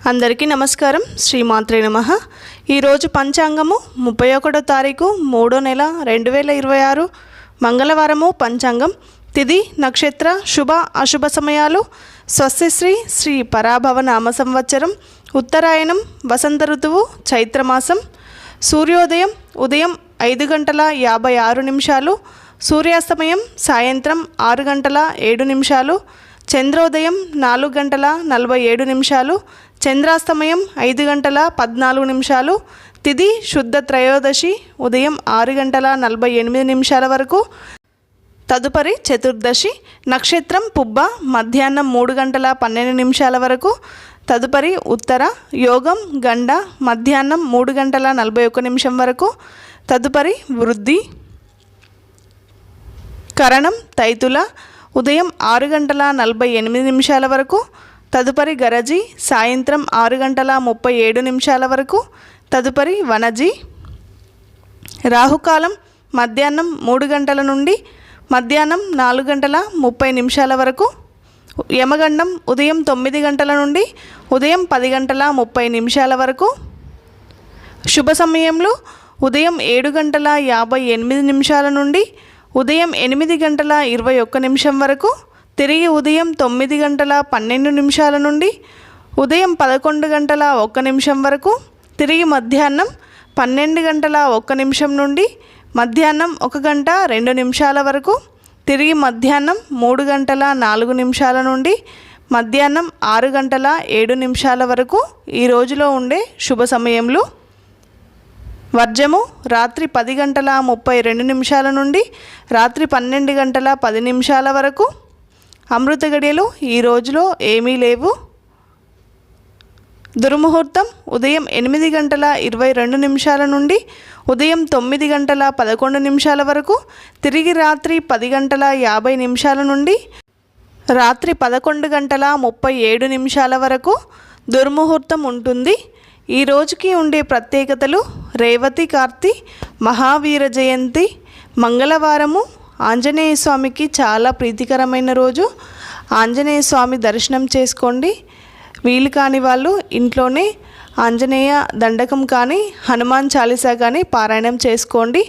అందరికీ నమస్కారం. శ్రీమాత్రే నమః. ఈరోజు పంచాంగము 31వ తారీఖు 3వ నెల 2026 మంగళవారము. పంచాంగం తిథి నక్షత్ర శుభ అశుభ సమయాలు. స్వస్తిశ్రీ శ్రీ పరాభవ నామ సంవత్సరం, ఉత్తరాయణం, వసంత ఋతువు, చైత్రమాసం. సూర్యోదయం ఉదయం 5:56, సూర్యాస్తమయం సాయంత్రం 6:07, చంద్రోదయం 4:47, చంద్రాస్తమయం 5:14. తిథి శుద్ధ త్రయోదశి ఉదయం 6:48 వరకు. తదుపరి చతుర్దశి. నక్షత్రం పుబ్బ మధ్యాహ్నం 3:12 వరకు. తదుపరి ఉత్తర. యోగం గండ మధ్యాహ్నం 3:41 వరకు. తదుపరి వృద్ధి. కరణం తైతుల ఉదయం 6:48 వరకు. తదుపరి గరజి సాయంత్రం 6:37 వరకు. తదుపరి వనజి. రాహుకాలం మధ్యాహ్నం 3 గంటల నుండి మధ్యాహ్నం 4:30 వరకు. యమగండం ఉదయం 9 గంటల నుండి ఉదయం 10:30 వరకు. శుభ సమయంలో ఉదయం 7:58 నుండి ఉదయం 8:21 వరకు. తిరిగి ఉదయం 9:12 నుండి ఉదయం 11:01 వరకు. తిరిగి మధ్యాహ్నం 12:01 నుండి మధ్యాహ్నం 1:02 వరకు. తిరిగి మధ్యాహ్నం 3:04 నుండి మధ్యాహ్నం 6:07 వరకు. ఈ రోజులో ఉండే శుభ సమయములు: వర్జము రాత్రి 10:32 నుండి రాత్రి 12:10 వరకు. అమృత గడియలు ఈ రోజులో ఏమీ లేవు. దుర్ముహూర్తం ఉదయం 8:22 నుండి ఉదయం 9:11 వరకు. తిరిగి రాత్రి 10:50 నుండి రాత్రి 11:37 వరకు దుర్ముహూర్తం ఉంటుంది. ఈ రోజుకి ఉండే ప్రత్యేకతలు: రేవతి కార్తి, మహావీర జయంతి, మంగళవారము. ఆంజనేయ స్వామికి చాలా ప్రీతికరమైన రోజు. ఆంజనేయ స్వామి దర్శనం చేసుకోండి. వీలు కాని వాళ్ళు ఇంట్లోనే ఆంజనేయ దండకం కానీ హనుమాన్ చాలీసా కానీ పారాయణం చేసుకోండి.